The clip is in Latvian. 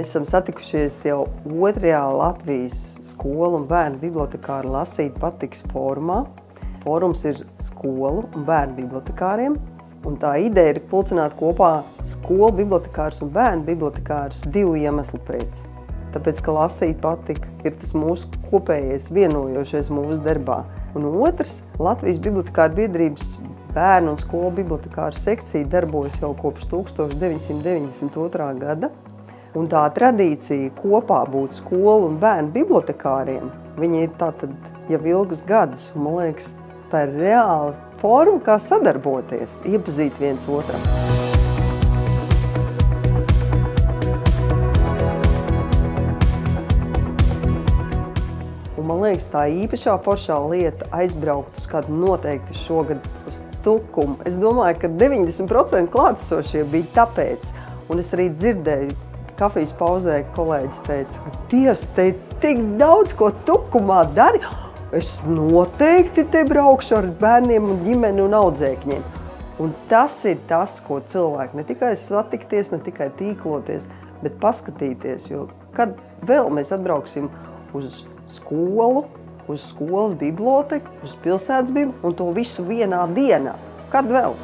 Mēs esam satikušies jau 2. Latvijas skolu un bērnu bibliotekāru lasīt patiks fórumā. Fórums ir skolu un bērnu bibliotekāriem. Un tā ideja ir pulcināt kopā skolu bibliotekārus un bērnu bibliotekārus 2 iemeslu pēc. Tāpēc, ka lasīt patika ir tas mūsu kopējais vienojošais mūsu darbā. Un otrs, Latvijas bibliotekāru biedrības bērnu un skolu bibliotekāru sekcija darbojas jau kopš 1992. gada. Un tā tradīcija kopā būt skolu un bērnu bibliotekāriem, viņi ir tātad jau ilgus gadus. Man liekas, tā ir reāla forma, kā sadarboties, iepazīt viens otram. Un man liekas, tā īpašā foršā lieta aizbraukt uz kādu noteikti šogad uz Tukumu. Es domāju, ka 90% klātesošie bija tāpēc. Un es arī dzirdēju, kafijas pauzē kolēģis teica, ka Dievs, te ir tik daudz, ko Tukumā dari. Es noteikti te braukšu ar bērniem un ģimeni un audzēkņiem. Un tas ir tas, ko cilvēki ne tikai satikties, ne tikai tīkloties, bet paskatīties. Jo kad vēl mēs atbrauksim uz skolu, uz skolas biblioteku, uz pilsētas biblioteku un to visu vienā dienā? Kad vēl?